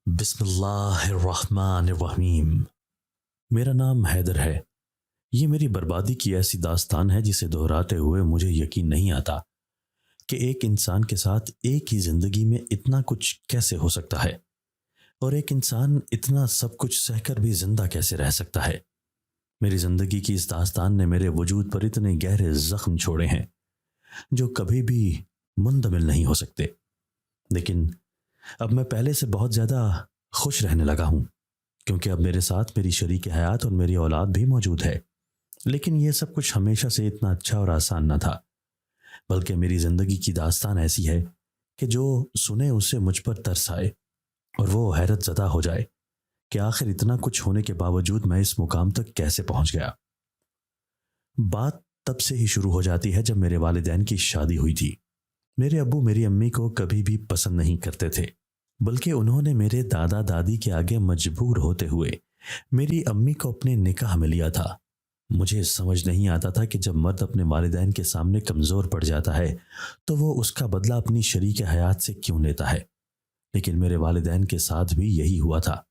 بسم اللہ الرحمن الرحیم۔ میرا نام حیدر ہے۔ یہ میری بربادی کی ایسی داستان ہے جسے دہراتے ہوئے مجھے یقین نہیں آتا کہ ایک انسان کے ساتھ ایک ہی زندگی میں اتنا کچھ کیسے ہو سکتا ہے، اور ایک انسان اتنا سب کچھ سہ کر بھی زندہ کیسے رہ سکتا ہے۔ میری زندگی کی اس داستان نے میرے وجود پر اتنے گہرے زخم چھوڑے ہیں جو کبھی بھی منتمل نہیں ہو سکتے، لیکن اب میں پہلے سے بہت زیادہ خوش رہنے لگا ہوں، کیونکہ اب میرے ساتھ میری شریک حیات اور میری اولاد بھی موجود ہے۔ لیکن یہ سب کچھ ہمیشہ سے اتنا اچھا اور آسان نہ تھا، بلکہ میری زندگی کی داستان ایسی ہے کہ جو سنے اسے مجھ پر ترس آئے اور وہ حیرت زدہ ہو جائے کہ آخر اتنا کچھ ہونے کے باوجود میں اس مقام تک کیسے پہنچ گیا۔ بات تب سے ہی شروع ہو جاتی ہے جب میرے والدین کی شادی ہوئی تھی۔ میرے ابو میری امی کو کبھی بھی پسند نہیں کرتے تھے، بلکہ انہوں نے میرے دادا دادی کے آگے مجبور ہوتے ہوئے میری امی کو اپنے نکاح میں لیا تھا۔ مجھے سمجھ نہیں آتا تھا کہ جب مرد اپنے والدین کے سامنے کمزور پڑ جاتا ہے تو وہ اس کا بدلہ اپنی شریک حیات سے کیوں لیتا ہے، لیکن میرے والدین کے ساتھ بھی یہی ہوا تھا۔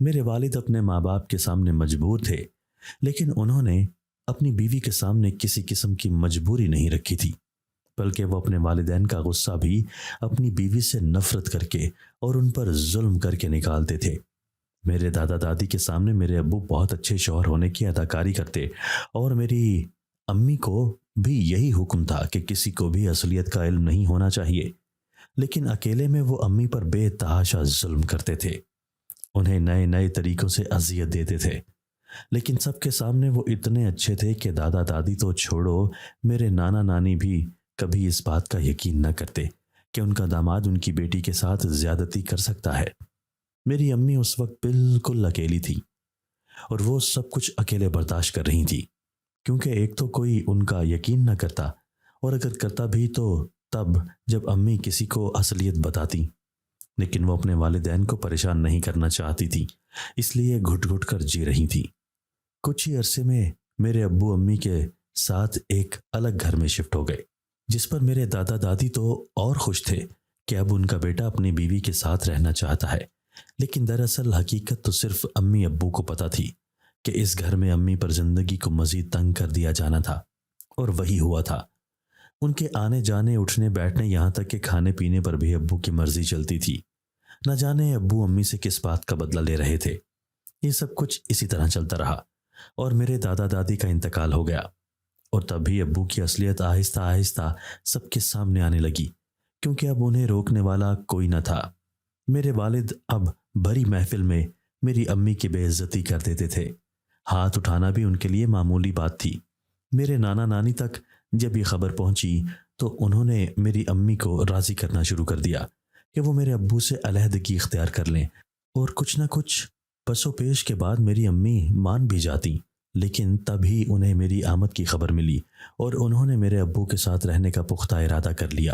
میرے والد اپنے ماں باپ کے سامنے مجبور تھے، لیکن انہوں نے اپنی بیوی کے سامنے کسی قسم کی مجبوری نہیں رکھی تھی، بلکہ وہ اپنے والدین کا غصہ بھی اپنی بیوی سے نفرت کر کے اور ان پر ظلم کر کے نکالتے تھے۔ میرے دادا دادی کے سامنے میرے ابو بہت اچھے شوہر ہونے کی اداکاری کرتے، اور میری امی کو بھی یہی حکم تھا کہ کسی کو بھی اصلیت کا علم نہیں ہونا چاہیے، لیکن اکیلے میں وہ امی پر بے تحاشا ظلم کرتے تھے، انہیں نئے نئے طریقوں سے اذیت دیتے تھے۔ لیکن سب کے سامنے وہ اتنے اچھے تھے کہ دادا دادی تو چھوڑو، میرے نانا نانی بھی کبھی اس بات کا یقین نہ کرتے کہ ان کا داماد ان کی بیٹی کے ساتھ زیادتی کر سکتا ہے۔ میری امی اس وقت بالکل اکیلی تھی، اور وہ سب کچھ اکیلے برداشت کر رہی تھی، کیونکہ ایک تو کوئی ان کا یقین نہ کرتا، اور اگر کرتا بھی تو تب جب امی کسی کو اصلیت بتاتی، لیکن وہ اپنے والدین کو پریشان نہیں کرنا چاہتی تھی، اس لیے گھٹ گھٹ کر جی رہی تھی۔ کچھ ہی عرصے میں میرے ابو امی کے ساتھ ایک الگ گھر میں شفٹ ہو گئے، جس پر میرے دادا دادی تو اور خوش تھے کہ اب ان کا بیٹا اپنی بیوی کے ساتھ رہنا چاہتا ہے، لیکن دراصل حقیقت تو صرف امی ابو کو پتہ تھی کہ اس گھر میں امی پر زندگی کو مزید تنگ کر دیا جانا تھا، اور وہی ہوا تھا۔ ان کے آنے جانے، اٹھنے بیٹھنے، یہاں تک کہ کھانے پینے پر بھی ابو کی مرضی چلتی تھی۔ نہ جانے ابو امی سے کس بات کا بدلہ لے رہے تھے۔ یہ سب کچھ اسی طرح چلتا رہا، اور میرے دادا دادی کا انتقال ہو گیا، اور تب بھی ابو کی اصلیت آہستہ آہستہ سب کے سامنے آنے لگی، کیونکہ اب انہیں روکنے والا کوئی نہ تھا۔ میرے والد اب بھری محفل میں میری امی کی بے عزتی کر دیتے تھے، ہاتھ اٹھانا بھی ان کے لیے معمولی بات تھی۔ میرے نانا نانی تک جب یہ خبر پہنچی تو انہوں نے میری امی کو راضی کرنا شروع کر دیا کہ وہ میرے ابو سے علیحدگی اختیار کر لیں، اور کچھ نہ کچھ پس و پیش کے بعد میری امی مان بھی جاتی، لیکن تب ہی انہیں میری آمد کی خبر ملی اور انہوں نے میرے ابو کے ساتھ رہنے کا پختہ ارادہ کر لیا۔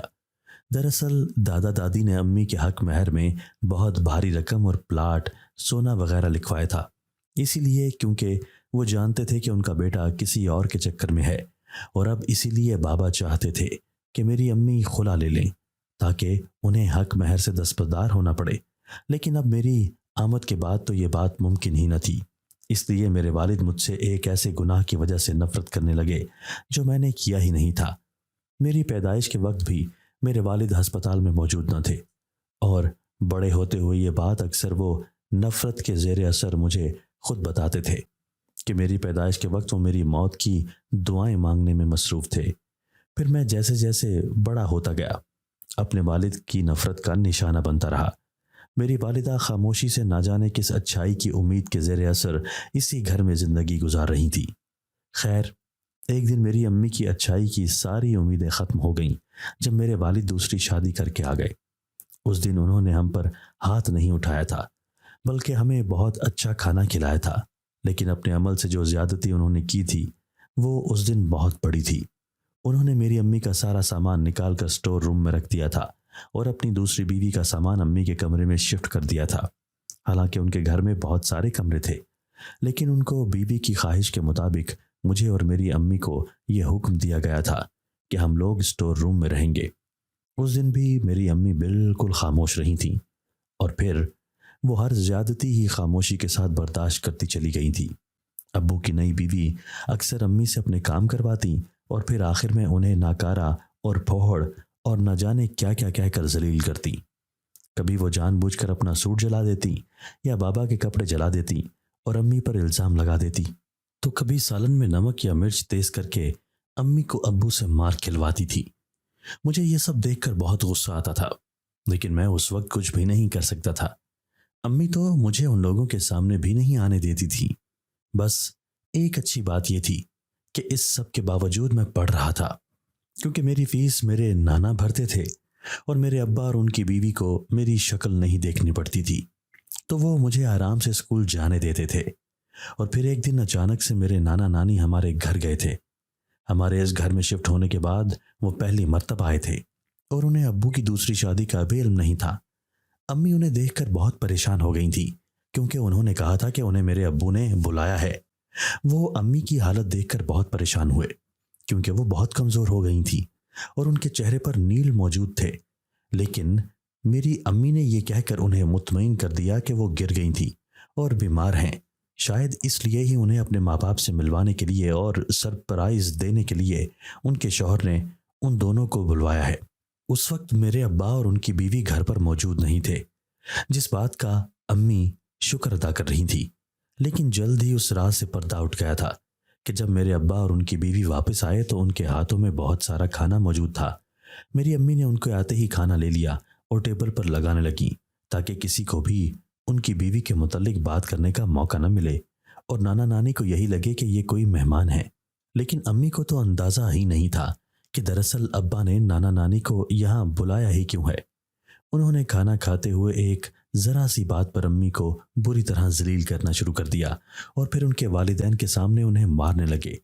دراصل دادا دادی نے امی کے حق مہر میں بہت بھاری رقم اور پلاٹ، سونا وغیرہ لکھوایا تھا، اسی لیے کیونکہ وہ جانتے تھے کہ ان کا بیٹا کسی اور کے چکر میں ہے، اور اب اسی لیے بابا چاہتے تھے کہ میری امی خلا لے لیں تاکہ انہیں حق مہر سے دستبردار ہونا پڑے۔ لیکن اب میری آمد کے بعد تو یہ بات ممکن ہی نہ تھی، اس لیے میرے والد مجھ سے ایک ایسے گناہ کی وجہ سے نفرت کرنے لگے جو میں نے کیا ہی نہیں تھا۔ میری پیدائش کے وقت بھی میرے والد ہسپتال میں موجود نہ تھے، اور بڑے ہوتے ہوئے یہ بات اکثر وہ نفرت کے زیر اثر مجھے خود بتاتے تھے کہ میری پیدائش کے وقت وہ میری موت کی دعائیں مانگنے میں مصروف تھے۔ پھر میں جیسے جیسے بڑا ہوتا گیا اپنے والد کی نفرت کا نشانہ بنتا رہا۔ میری والدہ خاموشی سے نہ جانے کس اچھائی کی امید کے زیر اثر اسی گھر میں زندگی گزار رہی تھی۔ خیر، ایک دن میری امی کی اچھائی کی ساری امیدیں ختم ہو گئیں جب میرے والد دوسری شادی کر کے آ گئے۔ اس دن انہوں نے ہم پر ہاتھ نہیں اٹھایا تھا، بلکہ ہمیں بہت اچھا کھانا کھلایا تھا، لیکن اپنے عمل سے جو زیادتی انہوں نے کی تھی وہ اس دن بہت بڑی تھی۔ انہوں نے میری امی کا سارا سامان نکال کر سٹور روم میں رکھ دیا تھا، اور اپنی دوسری بیوی کا سامان امی کے کمرے میں شفٹ کر دیا تھا۔ حالانکہ ان کے گھر میں بہت سارے کمرے تھے، لیکن ان کو بیوی کی خواہش کے مطابق مجھے اور میری امی کو یہ حکم دیا گیا تھا کہ ہم لوگ سٹور روم میں رہیں گے۔ اس دن بھی میری امی بالکل خاموش رہی تھیں، اور پھر وہ ہر زیادتی ہی خاموشی کے ساتھ برداشت کرتی چلی گئی تھی۔ ابو کی نئی بیوی اکثر امی سے اپنے کام کرواتی اور پھر آخر میں انہیں ناکارہ اور پھوڑ اور نہ جانے کیا کیا کہہ کر ذلیل کرتی۔ کبھی وہ جان بوجھ کر اپنا سوٹ جلا دیتی یا بابا کے کپڑے جلا دیتی اور امی پر الزام لگا دیتی، تو کبھی سالن میں نمک یا مرچ تیز کر کے امی کو ابو سے مار کھلواتی تھی۔ مجھے یہ سب دیکھ کر بہت غصہ آتا تھا، لیکن میں اس وقت کچھ بھی نہیں کر سکتا تھا۔ امی تو مجھے ان لوگوں کے سامنے بھی نہیں آنے دیتی تھی۔ بس ایک اچھی بات یہ تھی کہ اس سب کے باوجود میں پڑھ رہا تھا، کیونکہ میری فیس میرے نانا بھرتے تھے اور میرے ابا اور ان کی بیوی کو میری شکل نہیں دیکھنی پڑتی تھی، تو وہ مجھے آرام سے اسکول جانے دیتے تھے۔ اور پھر ایک دن اچانک سے میرے نانا نانی ہمارے گھر گئے تھے۔ ہمارے اس گھر میں شفٹ ہونے کے بعد وہ پہلی مرتبہ آئے تھے اور انہیں ابو کی دوسری شادی کا بھی علم نہیں تھا۔ امی انہیں دیکھ کر بہت پریشان ہو گئی تھیں، کیونکہ انہوں نے کہا تھا کہ انہیں میرے ابو نے بلایا ہے۔ وہ امی کی حالت دیکھ کر بہت پریشان ہوئے، کیونکہ وہ بہت کمزور ہو گئی تھیں اور ان کے چہرے پر نیل موجود تھے۔ لیکن میری امی نے یہ کہہ کر انہیں مطمئن کر دیا کہ وہ گر گئی تھیں اور بیمار ہیں، شاید اس لیے ہی انہیں اپنے ماں باپ سے ملوانے کے لیے اور سرپرائز دینے کے لیے ان کے شوہر نے ان دونوں کو بلوایا ہے۔ اس وقت میرے ابا اور ان کی بیوی گھر پر موجود نہیں تھے، جس بات کا امی شکر ادا کر رہی تھی۔ لیکن جلد ہی اس راز سے پردہ اٹھ گیا تھا کہ جب میرے ابا اور ان کی بیوی واپس آئے تو ان کے ہاتھوں میں بہت سارا کھانا موجود تھا۔ میری امی نے ان کو آتے ہی کھانا لے لیا اور ٹیبل پر لگانے لگی، تاکہ کسی کو بھی ان کی بیوی کے متعلق بات کرنے کا موقع نہ ملے اور نانا نانی کو یہی لگے کہ یہ کوئی مہمان ہے۔ لیکن امی کو تو اندازہ ہی نہیں تھا کہ دراصل ابا نے نانا نانی کو یہاں بلایا ہی کیوں ہے۔ انہوں نے کھانا کھاتے ہوئے ایک ذرا سی بات پر امی کو بری طرح ذلیل کرنا شروع کر دیا اور پھر ان کے والدین کے سامنے انہیں مارنے لگے۔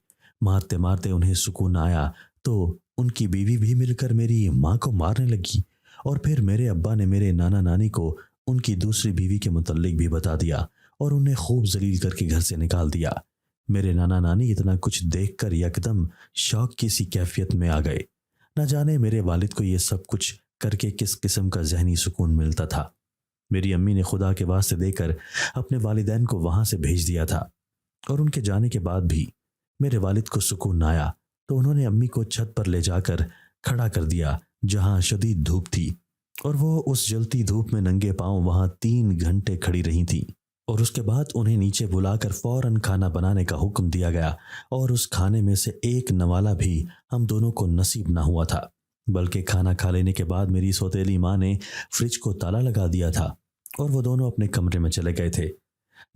مارتے مارتے انہیں سکون آیا تو ان کی بیوی بھی مل کر میری ماں کو مارنے لگی، اور پھر میرے ابا نے میرے نانا نانی کو ان کی دوسری بیوی کے متعلق بھی بتا دیا اور انہیں خوب ذلیل کر کے گھر سے نکال دیا۔ میرے نانا نانی اتنا کچھ دیکھ کر یکدم شوق کی سی کیفیت میں آ گئے۔ نہ جانے میرے والد کو یہ سب کچھ کر کے کس قسم کا ذہنی سکون ملتا تھا۔ میری امی نے خدا کے واسطے دے کر اپنے والدین کو وہاں سے بھیج دیا تھا، اور ان کے جانے کے بعد بھی میرے والد کو سکون نہ آیا تو انہوں نے امی کو چھت پر لے جا کر کھڑا کر دیا جہاں شدید دھوپ تھی، اور وہ اس جلتی دھوپ میں ننگے پاؤں وہاں 3 گھنٹے کھڑی رہی تھیں، اور اس کے بعد انہیں نیچے بلا کر فوراً کھانا بنانے کا حکم دیا گیا، اور اس کھانے میں سے ایک نوالا بھی ہم دونوں کو نصیب نہ ہوا تھا، بلکہ کھانا کھا لینے کے بعد میری سوتیلی ماں نے فریج کو تالا لگا دیا تھا اور وہ دونوں اپنے کمرے میں چلے گئے تھے۔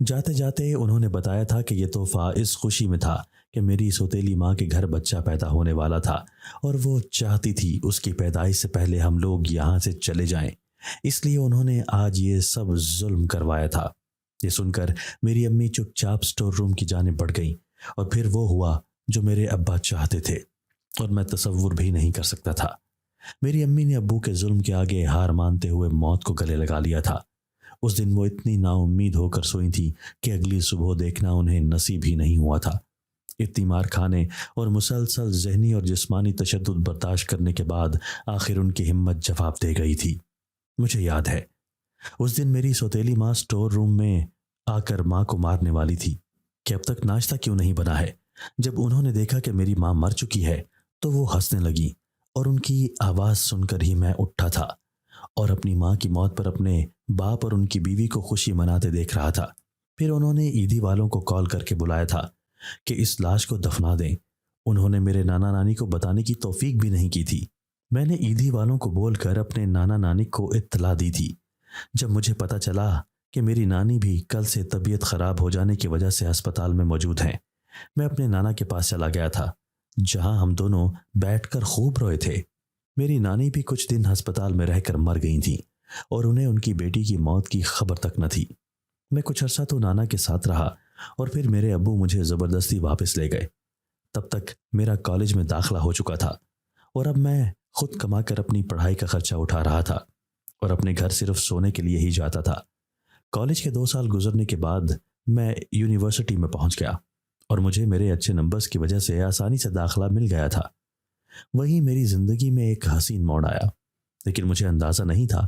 جاتے جاتے انہوں نے بتایا تھا کہ یہ تحفہ اس خوشی میں تھا کہ میری سوتیلی ماں کے گھر بچہ پیدا ہونے والا تھا اور وہ چاہتی تھی اس کی پیدائش سے پہلے ہم لوگ یہاں سے چلے جائیں، اس لیے انہوں نے آج یہ سب ظلم کروایا تھا۔ یہ سن کر میری امی چپ چاپ اسٹور روم کی جانب بڑھ گئی، اور پھر وہ ہوا جو میرے ابا چاہتے تھے اور میں تصور بھی نہیں کر سکتا تھا۔ میری امی نے ابو کے ظلم کے آگے ہار مانتے ہوئے موت کو گلے لگا لیا تھا۔ اس دن وہ اتنی نا امید ہو کر سوئی تھی کہ اگلی صبح دیکھنا انہیں نصیب ہی نہیں ہوا تھا۔ اتنی مار کھانے اور مسلسل ذہنی اور جسمانی تشدد برداشت کرنے کے بعد آخر ان کی ہمت جواب دے گئی تھی۔ مجھے یاد ہے اس دن میری سوتیلی ماں اسٹور روم میں آ کر ماں کو مارنے والی تھی کہ اب تک ناشتہ کیوں نہیں بنا ہے۔ جب انہوں نے دیکھا کہ میری ماں مر چکی ہے تو وہ ہنسنے لگی، اور ان کی آواز سن کر ہی میں اٹھا تھا اور اپنی ماں کی موت پر اپنے باپ اور ان کی بیوی کو خوشی مناتے دیکھ رہا تھا۔ پھر انہوں نے عیدی والوں کو کال کر کے بلایا تھا کہ اس لاش کو دفنا دیں۔ انہوں نے میرے نانا نانی کو بتانے کی توفیق بھی نہیں کی تھی۔ میں نے عیدی والوں کو بول کر اپنے نانا نانی کو اطلاع دی تھی۔ جب مجھے پتہ چلا کہ میری نانی بھی کل سے طبیعت خراب ہو جانے کی وجہ سے ہسپتال میں موجود ہیں، میں اپنے نانا کے پاس چلا گیا تھا، جہاں ہم دونوں بیٹھ کر خوب روئے تھے۔ میری نانی بھی کچھ دن ہسپتال میں رہ کر مر گئی تھیں، اور انہیں ان کی بیٹی کی موت کی خبر تک نہ تھی۔ میں کچھ عرصہ تو نانا کے ساتھ رہا، اور پھر میرے ابو مجھے زبردستی واپس لے گئے۔ تب تک میرا کالج میں داخلہ ہو چکا تھا، اور اب میں خود کما کر اپنی پڑھائی کا خرچہ اٹھا رہا تھا، اور اپنے گھر صرف سونے کے لیے ہی جاتا تھا۔ کالج کے 2 سال گزرنے کے بعد میں یونیورسٹی میں پہنچ گیا، اور مجھے میرے اچھے نمبرز کی وجہ سے آسانی سے داخلہ مل گیا تھا۔ وہیں میری زندگی میں ایک حسین موڑ آیا، لیکن مجھے اندازہ نہیں تھا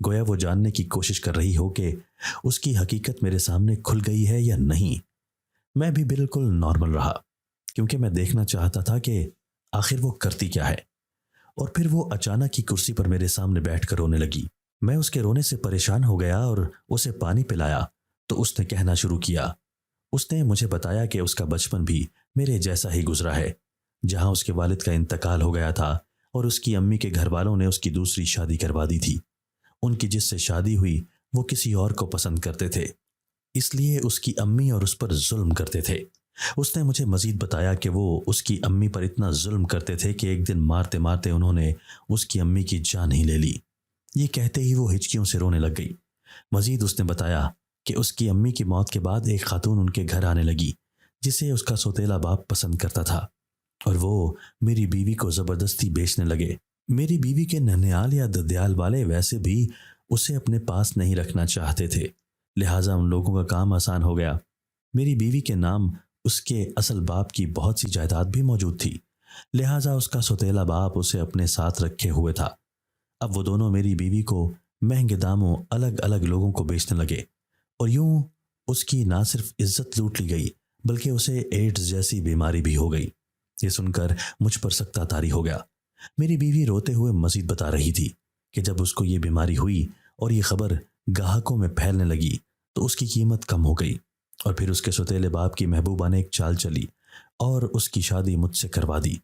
گویا وہ جاننے کی کوشش کر رہی ہو کہ اس کی حقیقت میرے سامنے کھل گئی ہے یا نہیں۔ میں بھی بالکل نارمل رہا، کیونکہ میں دیکھنا چاہتا تھا کہ آخر وہ کرتی کیا ہے۔ اور پھر وہ اچانک ہی کرسی پر میرے سامنے بیٹھ کر رونے لگی۔ میں اس کے رونے سے پریشان ہو گیا اور اسے پانی پلایا تو اس نے کہنا شروع کیا۔ اس نے مجھے بتایا کہ اس کا بچپن بھی میرے جیسا ہی گزرا ہے، جہاں اس کے والد کا انتقال ہو گیا تھا اور اس کی امی کے گھر والوں نے اس کی دوسری شادی کروا دی تھی۔ ان کی جس سے شادی ہوئی وہ کسی اور کو پسند کرتے تھے، اس لیے اس کی امی اور اس پر ظلم کرتے تھے۔ اس نے مجھے مزید بتایا کہ وہ اس کی امی پر اتنا ظلم کرتے تھے کہ ایک دن مارتے مارتے انہوں نے اس کی امی کی جان ہی لے لی۔ یہ کہتے ہی وہ ہچکیوں سے رونے لگ گئی۔ مزید اس نے بتایا کہ اس کی امی کی موت کے بعد ایک خاتون ان کے گھر آنے لگی جسے اس کا سوتیلا باپ پسند کرتا تھا، اور وہ میری بیوی کو زبردستی بیچنے لگے۔ میری بیوی کے ننیال یا ددیال والے ویسے بھی اسے اپنے پاس نہیں رکھنا چاہتے تھے، لہٰذا ان لوگوں کا کام آسان ہو گیا۔ میری بیوی کے نام اس کے اصل باپ کی بہت سی جائیداد بھی موجود تھی، لہٰذا اس کا سوتیلا باپ اسے اپنے ساتھ رکھے ہوئے تھا۔ اب وہ دونوں میری بیوی کو مہنگے داموں الگ الگ لوگوں کو بیچنے لگے، اور یوں اس کی نہ صرف عزت لوٹ لی گئی بلکہ اسے ایڈز جیسی بیماری بھی ہو گئی۔ یہ سن کر مجھ پر سکتہ طاری ہو گیا۔ میری بیوی روتے ہوئے مزید بتا رہی تھی کہ جب اس کو یہ بیماری ہوئی اور یہ خبر گاہکوں میں پھیلنے لگی تو اس کی قیمت کم ہو گئی، اور پھر اس کے سوتیلے باپ کی محبوبہ نے ایک چال چلی اور اس کی شادی مجھ سے کروا دی۔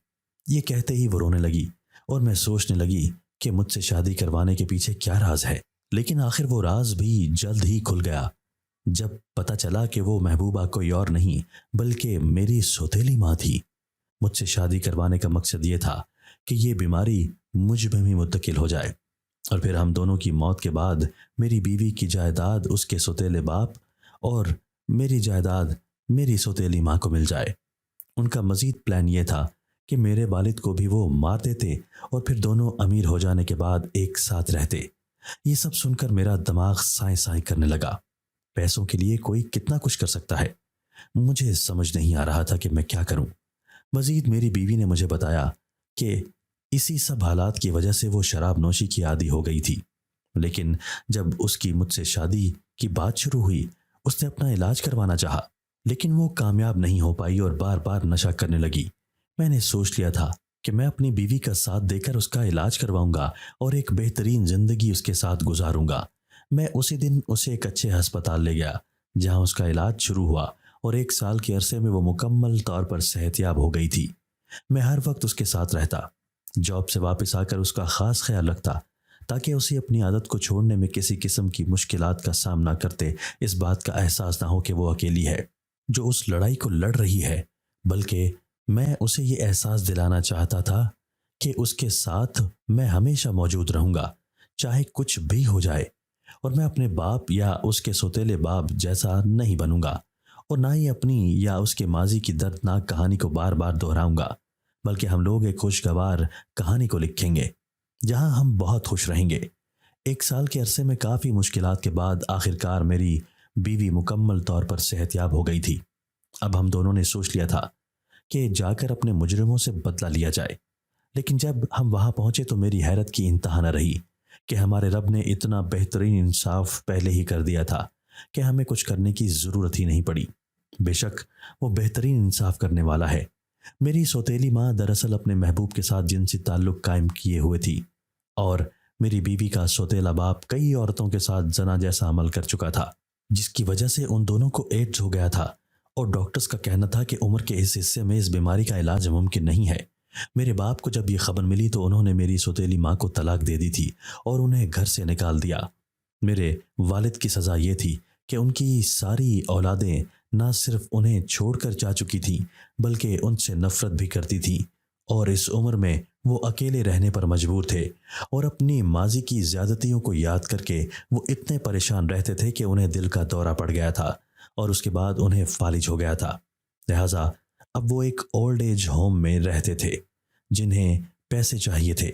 یہ کہتے ہی وہ رونے لگی اور میں سوچنے لگی کہ مجھ سے شادی کروانے کے پیچھے کیا راز ہے، لیکن آخر وہ راز بھی جلد ہی کھل گیا جب پتہ چلا کہ وہ محبوبہ کوئی اور نہیں بلکہ میری سوتیلی ماں تھی۔ مجھ سے شادی کروانے کا مقصد یہ تھا کہ یہ بیماری مجھ میں بھی منتقل ہو جائے، اور پھر ہم دونوں کی موت کے بعد میری بیوی کی جائیداد اس کے سوتیلے باپ اور میری جائیداد میری سوتیلی ماں کو مل جائے۔ ان کا مزید پلان یہ تھا کہ میرے والد کو بھی وہ مار دیتے اور پھر دونوں امیر ہو جانے کے بعد ایک ساتھ رہتے۔ یہ سب سن کر میرا دماغ سائیں سائیں کرنے لگا۔ پیسوں کے لیے کوئی کتنا کچھ کر سکتا ہے، مجھے سمجھ نہیں آ رہا تھا کہ میں کیا کروں۔ مزید میری بیوی نے مجھے بتایا کہ اسی سب حالات کی وجہ سے وہ شراب نوشی کی عادی ہو گئی تھی، لیکن جب اس کی مجھ سے شادی کی بات شروع ہوئی اس نے اپنا علاج کروانا چاہا، لیکن وہ کامیاب نہیں ہو پائی اور بار بار نشہ کرنے لگی۔ میں نے سوچ لیا تھا کہ میں اپنی بیوی کا ساتھ دے کر اس کا علاج کرواؤں گا اور ایک بہترین زندگی اس کے ساتھ گزاروں گا۔ میں اسی دن اسے ایک اچھے ہسپتال لے گیا جہاں اس کا علاج شروع ہوا، اور 1 سال کے عرصے میں وہ مکمل طور پر صحت یاب ہو گئی تھی۔ میں ہر وقت اس کے ساتھ رہتا، جاب سے واپس آ کر اس کا خاص خیال رکھتا تاکہ اسے اپنی عادت کو چھوڑنے میں کسی قسم کی مشکلات کا سامنا کرتے اس بات کا احساس نہ ہو کہ وہ اکیلی ہے جو اس لڑائی کو لڑ رہی ہے، بلکہ میں اسے یہ احساس دلانا چاہتا تھا کہ اس کے ساتھ میں ہمیشہ موجود رہوں گا چاہے کچھ بھی ہو جائے، اور میں اپنے باپ یا اس کے سوتیلے باپ جیسا نہیں بنوں گا، اور نہ ہی اپنی یا اس کے ماضی کی دردناک کہانی کو بار بار دہراؤں گا، بلکہ ہم لوگ ایک خوشگوار کہانی کو لکھیں گے جہاں ہم بہت خوش رہیں گے۔ 1 سال کے عرصے میں کافی مشکلات کے بعد آخرکار میری بیوی مکمل طور پر صحت یاب ہو گئی تھی۔ اب ہم دونوں نے سوچ لیا تھا کہ جا کر اپنے مجرموں سے بدلہ لیا جائے، لیکن جب ہم وہاں پہنچے تو میری حیرت کی انتہا نہ رہی کہ ہمارے رب نے اتنا بہترین انصاف پہلے ہی کر دیا تھا کہ ہمیں کچھ کرنے کی ضرورت ہی نہیں پڑی۔ بے شک وہ بہترین انصاف کرنے والا ہے۔ میری سوتیلی ماں دراصل اپنے محبوب کے ساتھ جنسی تعلق قائم کیے ہوئے تھی، اور میری بیوی کا سوتیلا باپ کئی عورتوں کے ساتھ زنا جیسا عمل کر چکا تھا، جس کی وجہ سے ان دونوں کو ایڈز ہو گیا تھا، اور ڈاکٹرز کا کہنا تھا کہ عمر کے اس حصے میں اس بیماری کا علاج ممکن نہیں ہے۔ میرے باپ کو جب یہ خبر ملی تو انہوں نے میری سوتیلی ماں کو طلاق دے دی تھی اور انہیں گھر سے نکال دیا۔ میرے والد کی سزا یہ تھی کہ ان کی ساری اولادیں نہ صرف انہیں چھوڑ کر جا چکی تھیں بلکہ ان سے نفرت بھی کرتی تھیں، اور اس عمر میں وہ اکیلے رہنے پر مجبور تھے، اور اپنی ماضی کی زیادتیوں کو یاد کر کے وہ اتنے پریشان رہتے تھے کہ انہیں دل کا دورہ پڑ گیا تھا اور اس کے بعد انہیں فالج ہو گیا تھا۔ لہٰذا اب وہ ایک اولڈ ایج ہوم میں رہتے تھے۔ جنہیں پیسے چاہیے تھے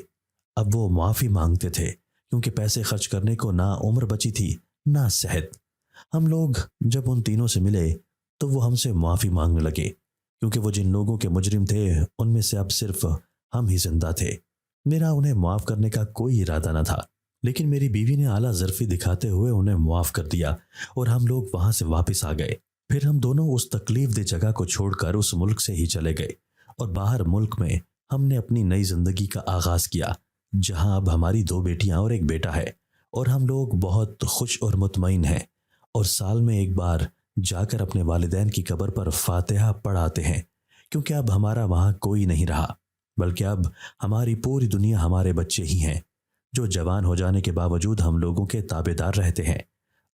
اب وہ معافی مانگتے تھے، کیونکہ پیسے خرچ کرنے کو نہ عمر بچی تھی نہ صحت۔ ہم لوگ جب ان تینوں سے ملے تو وہ ہم سے معافی مانگنے لگے، کیونکہ وہ جن لوگوں کے مجرم تھے ان میں سے اب صرف ہم ہی زندہ تھے۔ میرا انہیں معاف کرنے کا کوئی ارادہ نہ تھا، لیکن میری بیوی نے اعلیٰ ظرفی دکھاتے ہوئے انہیں معاف کر دیا اور ہم لوگ وہاں سے واپس آ گئے۔ پھر ہم دونوں اس تکلیف دہ جگہ کو چھوڑ کر اس ملک سے ہی چلے گئے اور باہر ملک میں ہم نے اپنی نئی زندگی کا آغاز کیا، جہاں اب ہماری 2 بیٹیاں اور ایک بیٹا ہے، اور ہم لوگ بہت خوش اور مطمئن ہیں، اور سال میں ایک بار جا کر اپنے والدین کی قبر پر فاتحہ پڑھ آتے ہیں، کیونکہ اب ہمارا وہاں کوئی نہیں رہا، بلکہ اب ہماری پوری دنیا ہمارے بچے ہی ہیں، جو جوان ہو جانے کے باوجود ہم لوگوں کے تابع دار رہتے ہیں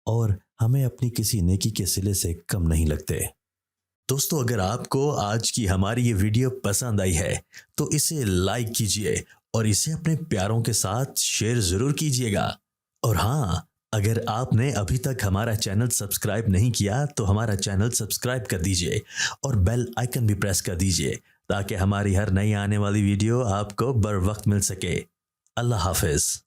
اور ہمیں اپنی کسی نیکی کے صلے سے کم نہیں لگتے۔ دوستو، اگر آپ کو آج کی ہماری یہ ویڈیو پسند آئی ہے تو اسے لائک کیجئے اور اسے اپنے پیاروں کے ساتھ شیئر ضرور کیجئے گا، اور ہاں، اگر آپ نے ابھی تک ہمارا چینل سبسکرائب نہیں کیا تو ہمارا چینل سبسکرائب کر دیجئے اور بیل آئیکن بھی پریس کر دیجئے تاکہ ہماری ہر نئی آنے والی ویڈیو آپ کو بر وقت مل سکے۔ اللہ حافظ۔